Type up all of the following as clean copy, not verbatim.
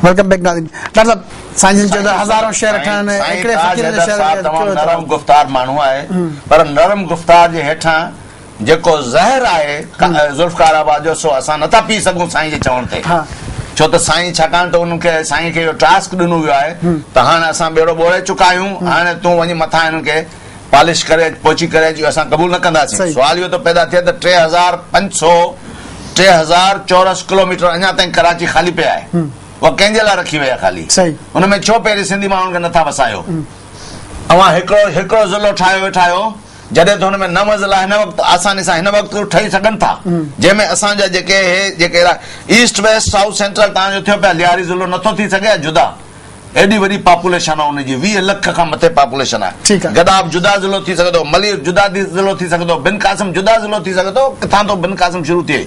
Welcome back ناظرین. Doctor صاحب science جو ہزاروں شہر ٹھن ایکڑے فقیر دے شہر تمام نرم گفتار مانو ہے پر نرم گفتار جے ہٹھا جيڪو زهر آهي ذوالفقار آباد جو سو اسان نٿا پي سگھون سائين جي چوڻ تي ڇو ته سائين ڇاڪاڻ ته انهن کي سائين کي ٽاسڪ ڏنو ويو آهي ته هاڻي اسان ٻيڙو ٻوڙي چڪا آهيون هاڻي تون وڃي مٿا انهن کي پالش ڪري پوچي ڪري جو اسان قبول نه ڪنداسين. سوال اهو ته پیدا ٿئي ته 3000 چورس کلوميٽر اڃا تائين کراچي خالي پيا آهي وہ کنهن جي لاءِ رکي وئي خالي ان ۾ ڇو پهرين سنڌي ماڻهن کي نٿا وسايو اوهان هڪڙو ضلعو ٺاهيو ويٺا آهيو جڏهن ته ان ۾ 9 ضلع هن وقت آساني سان هن وقت ٺهي سگهن ٿا جنهن ۾ اسان جا جيڪي ایسٹ ويسٹ سائوٿ سينٽرل تان جو ٿيو پيا لياري ضلعو نٿو ٿي سگهي جدا ایڈی وڏي پاپولیشن आहे ان جي 20 لک کان مٿي پاپولیشن आहे. گداب جدا ضلعو ٿي سگهي ٿو ملير جدا ضلعو ٿي سگهي ٿو بن قاسم جدا ضلعو ٿي سگهي ٿو کٿان تو بن قاسم شروع ٿئي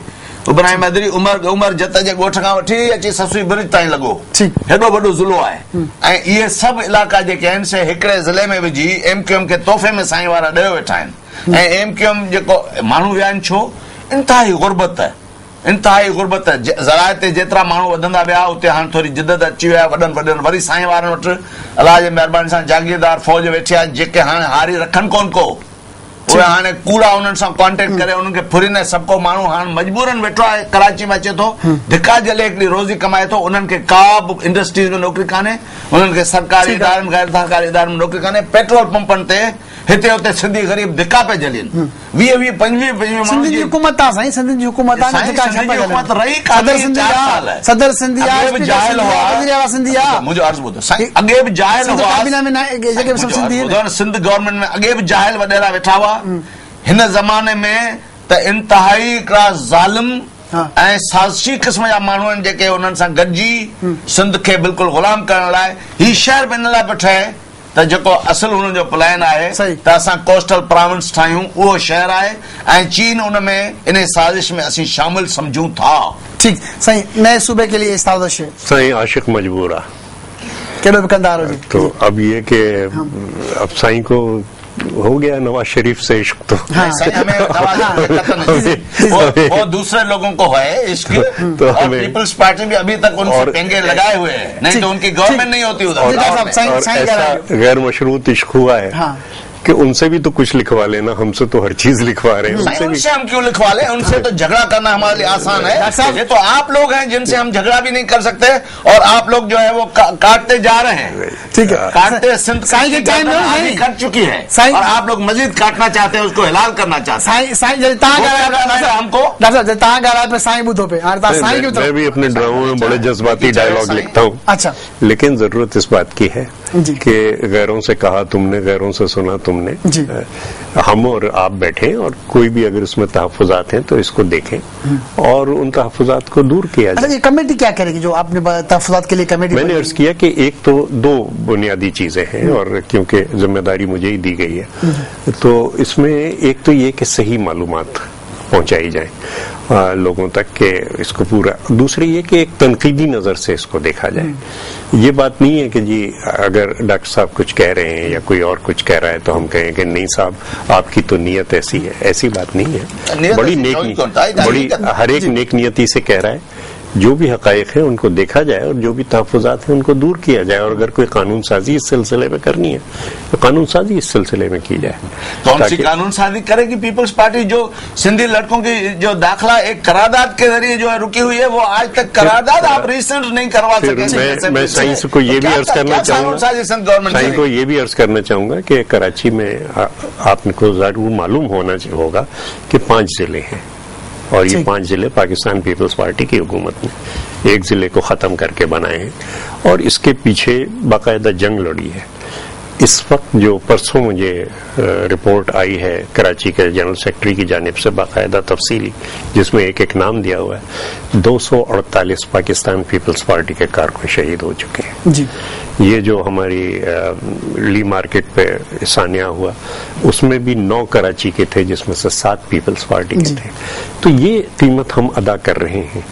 ابراهيم ادري عمر جت جي ڳوٺ کان وٺي اچي سسوي برج تائين لڳو هيڏو وڏو ضلعو आहे ۽ اهي سڀ علاقا جيڪي آهن سي هڪڙي ضلع ۾ وجھي ايم کي ان کي تحفي ۾ سائين وارا ڏيو ويٺا آهن ۽ ايم کي جيڪو ماڻهو ويا آهن ڇو انتهائي غربت ذرائع تي جيترا ماڻهو وڌندا ويا اتي هاڻ ٿوري جدت اچي ويا وڏن وري سائين وارن وٽ الله جي مهرباني سان جاگيردار فوج ويٺي آهي جيڪي هاڻي هاري رکن کون کو وہ ہانے کوڑا انہن سان کانٹیکٹ کرے انہن کے پھرنے سب کو مانو ہان مجبورن بیٹھو ہے کراچی میں اچے تو دھکا جلے ایک روزی کمائے تو انہن کے کاب انڈسٹریز میں نوکری کانے انہن کے سرکاری ادارن غیر سرکاری ادارن میں نوکری کانے پیٹرول پمپن تے ہتے ہوتے سندھی غریب دھکا پہ جلین 20-25 سندھی کی حکومت آ سائیں سندھی کی حکومت آ دھکا چھپا جلین حکومت رہی صدر سندھی اگے جاہل ہوا سندھی مجھے عرض بودو اگے بھی جاہل ہوا کابینہ میں جگہ سب سندھی سندھ گورنمنٹ میں اگے بھی جاہل وڈیرا بیٹھا ہوا ہن زمانے میں تے انتہائی ہکڑا ظالم ऐं साज़िशी क़िस्म जा माण्हू आहिनि जेके उन्हनि सां गॾिजी सिंध खे बिल्कुलु ग़ुलाम करण लाइ ही शहर बि इन लाइ पियो ठहे त जेको असुल हुन जो प्लान आहे त असां कोस्टल प्रोविंस ठाहियूं उहो शहर आहे ऐं चीन उन में इन साज़िश में असीं शामिल सम्झूं था. ठीक साईं नए सूबे के लिए साज़िश साईं आशिक मजबूर आहे केॾो बि कंदा रहो. तो अब ये कि अब साईं को हो गया नवाज शरीफ से इश्क तो वो दूसरे लोगों को है इश्क तो और पीपल्स पार्टी भी अभी तक उनसे पेंगे लगाए हुए हैं नहीं तो उनकी गवर्नमेंट नहीं होती उधर. और ऐसा गैर मशरूत इश्क हुआ है कि उनसे भी तो कुछ लिखवा लेना हमसे तो हर चीज लिखवा रहे हैं उनसे हम क्यों लिखवा लें उनसे तो झगड़ा करना हमारे लिए आसान है. ये तो आप लोग हैं जिनसे हम झगड़ा भी नहीं कर सकते और आप लोग जो है वो काटते जा रहे हैं. ठीक है काटते सिंध आदि कट चुकी है और आप लोग मजीद काटना चाहते हैं उसको हिलाल करना चाहते हैं हमको. मैं भी अपने ड्रामों में बड़े जज्बाती डायलॉग लिखता हूँ. अच्छा लेकिन जरूरत इस बात की है कि गैरों से कहा तुमने गैरों से सुना तुमने हम और आप बैठे और कोई भी अगर उसमें तहफ़्फ़ुज़ात हैं तो इसको देखें और उन तहफ़्फ़ुज़ात को दूर किया जाए. ये कमेटी क्या करेगी जो आपने तहफ़्फ़ुज़ात के लिए कमेटी मैंने अर्ज किया कि एक तो दो बुनियादी चीजें हैं और क्योंकि जिम्मेदारी मुझे ही दी गई है तो इसमें एक तो ये कि सही मालूमात पहुंचाई जाए लोगों तक के इसको पूरा. दूसरी ये कि एक तनकीदी नज़र से इसको देखा जाए. ये बात नहीं है कि जी अगर डॉक्टर साहब कुछ कह रहे हैं या कोई और कुछ कह रहा है तो हम कहें कि नहीं साहब आपकी तो नीयत ऐसी है. ऐसी बात नहीं है. बड़ी हर एक नेक नियति से कह रहा है जो भी हकायक है उनको देखा जाए और जो भी तहफ़्फ़ुज़ात है उनको दूर किया जाए और अगर कोई कानून साजी इस सिलसिले में करनी है तो कानून साजी इस सिलसिले में की जाए. कौन सी कानून साजी करेगी पीपल्स पार्टी जो सिंधी लड़कों की जो दाखिला एक करारदाद के जरिए जो है रुकी हुई है वो आज तक करारदाद आप रिसेंट नहीं करवा सके. मैं साइंस को ये भी अर्ज करना चाहूंगा साइंस को ये भी अर्ज करना चाहूंगा कि कराची में आपको जरूर मालूम होना होगा कि 5 जिले हैं और ये 5 जिले पाकिस्तान पीपल्स पार्टी की हुकूमत ने एक जिले को ख़त्म करके बनाए हैं और इसके पीछे बाकायदा जंग लड़ी है. इस वक्त जो परसों मुझे रिपोर्ट आई है कराची के जनरल सेक्रेटरी की जानिब से बाकायदा तफसीली जिसमें एक एक नाम दिया हुआ है 248 पाकिस्तान पीपल्स पार्टी के कारकुन शहीद हो चुके हैं जी. ये जो हमारी ली मार्केट पे सानिया हुआ उसमें भी 9 कराची के थे जिसमें से 7 पीपल्स पार्टी के थे. तो ये कीमत हम अदा कर रहे हैं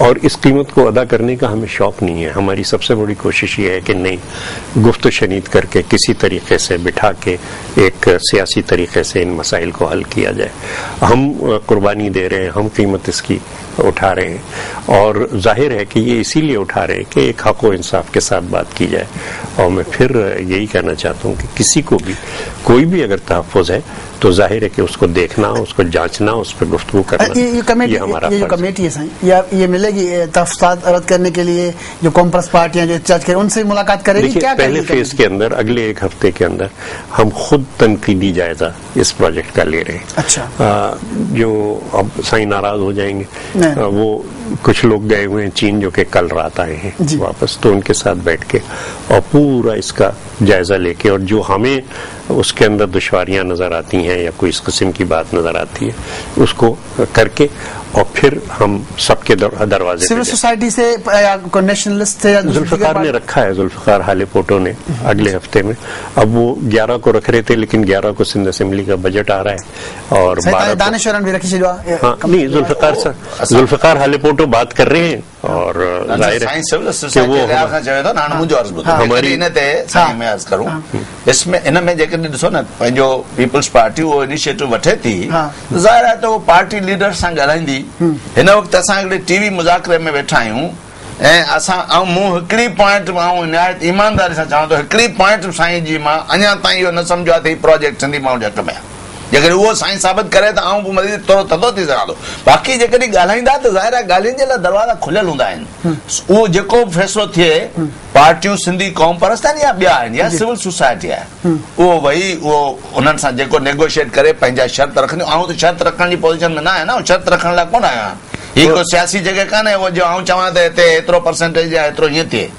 और इस कीमत को अदा करने का हमें शौक नहीं है. हमारी सबसे बड़ी कोशिश ये है कि नहीं गुफ्त शनीद करके किसी तरीके से बिठा के एक सियासी तरीके से इन मसाइल को हल किया जाए. हम कुर्बानी दे रहे हैं हम कीमत इसकी اٹھا رہے ہیں, اور ظاہر ہے کہ یہ اسی لیے اٹھا رہے ہیں کہ ایک حق و انصاف کے ساتھ بات کی جائے. اور میں پھر یہی کہنا چاہتا ہوں کہ کسی کو بھی کوئی بھی اگر تحفظ ہے تو ظاہر ہے کہ اس کو دیکھنا, اس کو جانچنا, اس پہ گفتگو کرنا, یہ ہمارا فرض ہے. کمیٹی ہے یہ ملے گی تحفظات رد کرنے کے لیے, جو کامپرس پارٹیاں جو احتجاج کریں ان سے ملاقات کرے گی؟ کیا پہلے فیز کے اندر اگلے ایک ہفتے کے اندر ہم خود تنقیدی جائزہ اس پروجیکٹ کا لے رہے ہیں. اچھا, جو اب سائیں ناراض ہو جائیں گے, وہ کچھ لوگ گئے ہوئے ہیں چین جو کہ کل رات آئے ہیں واپس, تو ان کے ساتھ بیٹھ کے اور پورا اس کا جائزہ لے کے, اور جو ہمیں اس کے اندر دشواریاں نظر آتی ہیں یا کوئی اس قسم کی بات نظر آتی ہے اس کو کر کے, اور پھر ہم سب کے دروازے سول سوسائٹی سے نیشنلسٹ ذوالفقار نے رکھا ہے, ذوالفقار حال پوٹو نے اگلے ہفتے میں. اب وہ 11 کو رکھ رہے تھے لیکن 11 کو سندھ اسمبلی کا بجٹ آ رہا ہے, اور 12 دانشورن بھی رکھی. ہاں نہیں, ذوالفقار حال پوٹو بات کر رہے ہیں, اور ظاہر ہے کہ وہ ہماری اس میں ان میں ڈسو نا پنجو پیپلز پارٹی وہ انیشیٹو وٹھے تھی, ظاہر ہے تو وہ پارٹی لیڈر سے ॻाल्हाईंदी. हिन वक़्तु असां हिकिड़े टीवी मुज़ाकरे में वेठा आहियूं, ऐं असां मूं हिकिड़ी पॉइंट निहायत ईमानदारी सां चवां थो, हिकिड़ी पॉइंट साईं जी मां अञा ताईं इहो न सम्झो आहे त हीउ प्रोजेक्ट सिंधी माण्हू जे हक़ में आहे. जेकॾहिं उहो साईं साबित करे त आऊं पोइ मज़ीद थोरो थधो थी सघां थो. बाक़ी जेकॾहिं ॻाल्हाईंदा त ज़ाहिर आहे ॻाल्हियुनि जे लाइ दरवाज़ा खुलियल हूंदा आहिनि. उहो जेको बि फ़ैसिलो थिए, पार्टियूं सिंधी क़ौम परस्त आहिनि या ॿिया आहिनि या सिविल सोसाइटी आहे, उहो वही उहो उन्हनि सां जेको नेगोशिएट करे पंहिंजा शर्त रखंदियूं. आऊं त शर्त रखण जी पोज़ीशन में न आहियां न, शर्त रखण लाइ कोन आहियां. हीअ को सियासी जॻह कान्हे उहो जो आऊं चवां त हिते एतिरो परसेंटेज आहे एतिरो हीअं थिए.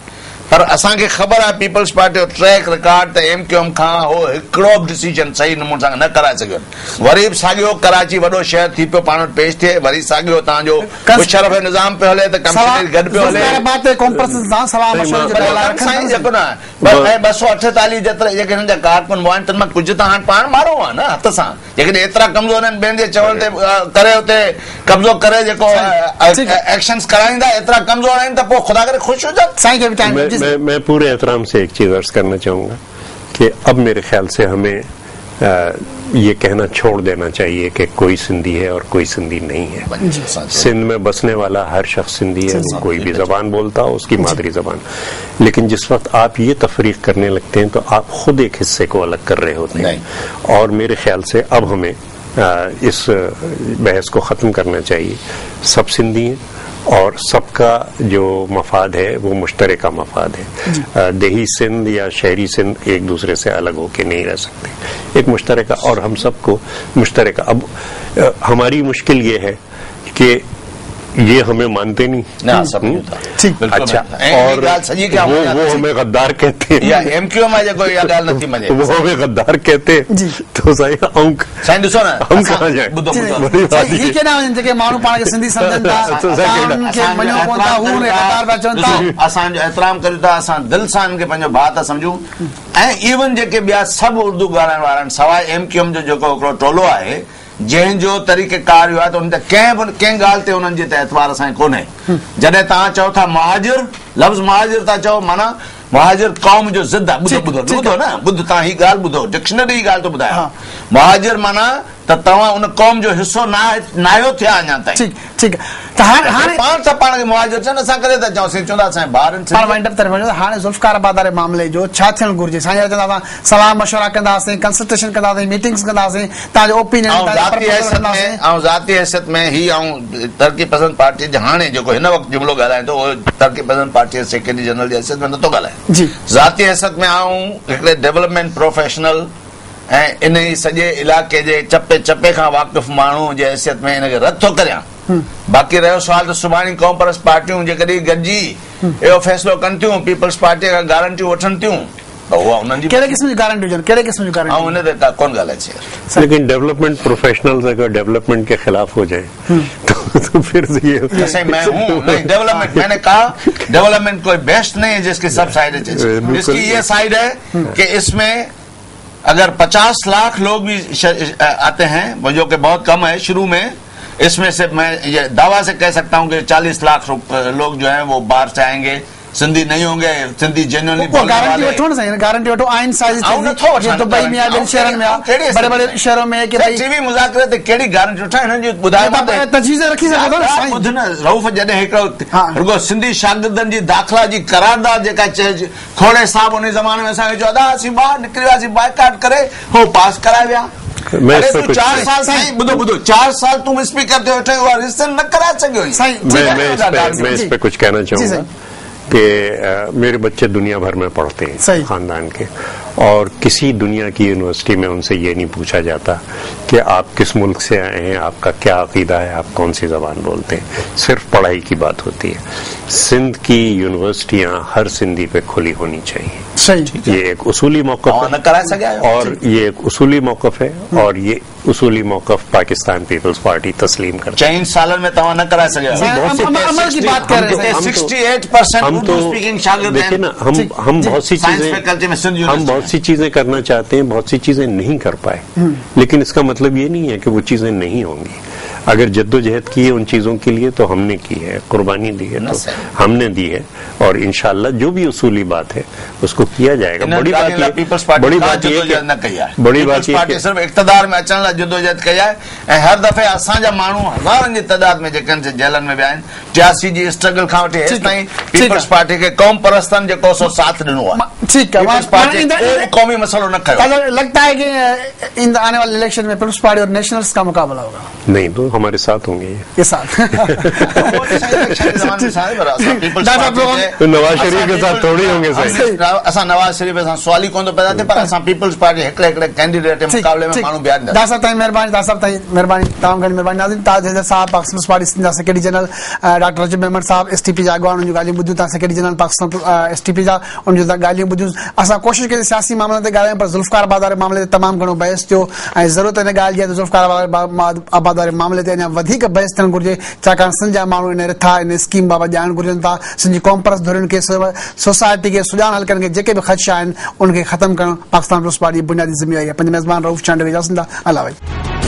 पर असांखे ख़बर आहे पीपल्स पार्टी जो ट्रैक रिकॉर्ड त MQM खां हो हिकिड़ो बि डिसीजन सही नमूने सां न कराए सघियो. वरी बि साॻियो कराची वॾो शहर थी पियो पाण वटि पेश थिए, वरी साॻियो तव्हांजो मुशर्रफ निज़ाम पियो हले त कमिश्नरेट गॾु पियो हले. साईं जेको न 248 जेतिरे जेके हिननि जा कारकुन आहिनि तन मां कुझु त हाणे पाण मारो आहे न हथ सां. जेकॾहिं एतिरा कमज़ोर आहिनि ॿियनि जे चवण ते करे उते कब्ज़ो करे जेको एक्शन्स कराईंदा, एतिरा कमज़ोर आहिनि त पोइ ख़ुदा करे ख़ुशि हुजनि. साईं खे बि میں پورے احترام سے ایک چیز عرض کرنا چاہوں گا کہ اب میرے خیال سے ہمیں یہ کہنا چھوڑ دینا چاہیے کہ کوئی سندھی ہے اور کوئی سندھی نہیں ہے. سندھ میں بسنے والا ہر شخص سندھی ہے, کوئی بھی زبان بولتا ہو, اس کی مادری زبان. لیکن جس وقت آپ یہ تفریق کرنے لگتے ہیں تو آپ خود ایک حصے کو الگ کر رہے ہوتے ہیں. اور میرے خیال سے اب ہمیں اس بحث کو ختم کرنا چاہیے. سب سندھی ہیں اور سب کا جو مفاد ہے وہ مشترکہ مفاد ہے. دیہی سندھ یا شہری سندھ ایک دوسرے سے الگ ہو کے نہیں رہ سکتے, ایک مشترکہ, اور ہم سب کو مشترکہ. اب ہماری مشکل یہ ہے کہ یہ ہمیں مانتے نہیں. اچھا, اور وہ ہمیں غدار کہتے ہیں, وہ ہمیں غدار کہتے ہیں, تو ہم کہاں جائیں. احترام کروں था, असां दिल सां हिनखे पंहिंजो भाउ था सम्झूं. ऐं इवन जेके ॿिया सभु उर्दू ॻाल्हाइण वारा आहिनि सवाइ MQM जो जेको हिकिड़ो टोलो आहे जंहिंजो तरीक़ेकार इहो आहे त हुन ते कंहिं ॻाल्हि ते हुननि जे त एतबार असांखे कोन्हे. जॾहिं तव्हां चओ था महाजिर, लफ़्ज़ महाजिर था चओ, माना महाजिर क़ौम जो ज़िद आहे. ॿुधो न, ॿुध तव्हां हीअ ॻाल्हि ॿुधो, डिक्शनरी ही ॻाल्हि थो ॿुधायां. महाजिर माना त तव्हां उन क़ौम जो हिसो न आहियो थिया अञा ताईं. पाण सां पाण खे मुहाजिर चवनि, असां करे था चऊं, चवंदा असांजे ॿारनि. हाणे ज़ुल्फ़कार वारे मामले जो छा थियणु घुरिजे? साईं चवंदा असां सलाह मशवरा कंदासीं, कंसल्टेशन कंदासीं, मीटिंग्स कंदासीं, तव्हांजो ओपिनियन. ऐं ज़ाती हैसियत में ही ऐं तरक़ी पसंद पार्टी जे हाणे जेको हिन वक़्तु जुमिलो ॻाल्हाए थो उहो तरक़ी पसंद पार्टी जे सेक्रेटरी जनरल जी हैसियत में नथो ॻाल्हाए. ज़ाती हैसियत में आऊं हिकिड़े डेवलपमेंट प्रोफेशनल ऐं इन ई सॼे इलाइक़े जे चपे चपे खां वाक़िफ़ माण्हू जे हैसियत में हिनखे रद्द थो करियां. बाक़ी रहियो सुवाल त सुभाणे कॉमर्स पार्टियूं जेकॾहिं गॾिजी इहो फ़ैसिलो कनि थियूं, पीपल्स पार्टी खां गारंटियूं वठनि थियूं, त उहा उन्हनि जी कहिड़े क़िस्म जी गारंटी हुजनि, कहिड़े क़िस्म जी गारंटी. ऐं हिन ते कोन ॻाल्हाए सघे. لیکن ڈیولپمنٹ پروفیشنلز اگر ڈیولپمنٹ کے خلاف ہو جائیں تو پھر یہ میں ہوں نہیں. ڈیولپمنٹ میں نے کہا ڈیولپمنٹ کوئی بیسٹ نہیں ہے جس کی سب سائڈ ہے. اس کی یہ سائڈ ہے کہ اس میں اگر 50 لاکھ لوگ بھی آتے ہیں, جو کہ بہت کم ہے شروع میں, اس میں سے میں یہ دعویٰ سے کہہ سکتا ہوں کہ 40 لاکھ لوگ جو ہیں وہ باہر سے آئیں گے सिंधी नहीं होंगे, सिंधी जेन्युइनली वो गारंटी वठो ना साईं, गारंटी वठो आइन साइज दुबई में दुबई शहरनि में बड़े बड़े शहरों में कि भाई टीवी मुज़ाकरे ते कहिड़ी गारंटी वठा हिननि जी ॿुधायो तजवीज़ रखी सघो था साईं। ॿुध न रऊफ़ जॾहिं हिकिड़ो रुगो सिंधी शागिर्दनि जी दाख़िला जी करारदाद जेका चइजे खोड़े साहब उन ज़माने में असांखे चयो अदा असीं ॿाहिरि निकिरी वियासीं बाइकाट करे हो पास कराए विया। अरे तू 4 साल साईं ॿुधो 4 साल तुम स्पीकर थे वेठे हुआ रिजन न करा सघियो मैं इस पे कुछ कहना चाहूंगा कि मेरे बच्चे दुनिया भर में पढ़ते हैं खानदान के, और किसी दुनिया की यूनिवर्सिटी में उनसे ये नहीं पूछा जाता कि आप किस मुल्क से आए हैं, आपका क्या अकीदा है, आप कौन सी जबान बोलते हैं। सिर्फ पढ़ाई की बात होती है। सिंध की यूनिवर्सिटियां हर सिंधी पे खुली होनी चाहिए। ये एक उसूली मौक़िफ़ है और ये एक उसूली मौक़िफ़ है और ये उसूली मौक़िफ़ पाकिस्तान पीपल्स पार्टी तस्लीम करती है। 4 साल में तवा न करा सके। अमल की बात कर रहे हैं। 68% हम तो देखिए ना, हम बहुत सी चीजें करना चाहते हैं, बहुत सी चीजें नहीं कर पाए, लेकिन इसका मतलब ये नहीं है कि वो चीजें नहीं होंगी। अगर जद्दोजहद की है उन चीजों के लिए तो हमने की है, कुर्बानी दी है तो हमने दी है, और इंशाअल्लाह जो भी उसूली बात है उसको किया जाएगा। बड़ी बात ये सिर्फ इक़्तिदार में अचण लाइ जद्दोजहद कई आहे ऐं हर दफ़े असांजा माण्हू हज़ारनि जी तइदाद में जेकनि जेलनि में विया आहिनि 83 जी स्ट्रगल खां वठी हेसि ताईं पीपल्स पार्टी खे क़ौम परस्तनि जेको सो साथ ॾिनो आहे। ठीक है, पीपल्स पार्टी कोई क़ौमी मसलो न खयो। लगता है कि इन आने वाले इलेक्शन में पीपल्स पार्टी और नेशनल्स का मुकाबला होगा। नहीं तो हमारे साथ होंगे ये साथ तो नवाज शरीफ के साथ थोड़ी होंगे। असां नवाज शरीफ सां सवाल ई कोन थो पैदा थिए, पर असां पीपल्स पार्टी हिकिड़े कैंडिडेट जे मुक़ाबले में माण्हू ॿिया ॾींदा। दासा ताईं महिरबानी, दासा ताईं महिरबानी, तमामु घणी महिरबानी। नाज़रीन, ताज हैदर साहब पाकिस्तान पीपल्स पार्टी सिंध जा सेक्रेटरी जनरल, डॉक्टर रजब अहमद साहब एसटीपी जा अॻवान, उन जूं ॻाल्हियूं ॿुधियूं था। सेक्रेटरी जनरल पाकिस्तान एसटीपी जा, उन जूं ॻाल्हियूं ॿुधियूं। असां कोशिशि कई सियासी मामलनि ते ॻाल्हायूं, पर ज़ुल्फ़िकार आबाद वारे मामले ते तमामु घणो बहस थियो ऐं ज़रूरत हिन ॻाल्हि जी आहे त ज़ुल्फ़िकार आबाद वारे मामले ते अञा वधीक बहस थियणु घुरिजे, छाकाणि सिंध जा माण्हू इन रिथा इन स्कीम बाबति ॼाणणु घुरजनि था। सिंध जी क़ौम परस्त धुरियुनि खे, सोसाइटी खे, सुजान हल्कनि खे जेके बि ख़दशा आहिनि उनखे ख़तमु करणु पाकिस्तान पीपल्स पार्टी जी बुनियादी ज़िम्मेवारी आहे। पंहिंजे मेज़बान रऊफ़ चांडवी इजाज़त ॾींदा। अल्लाह।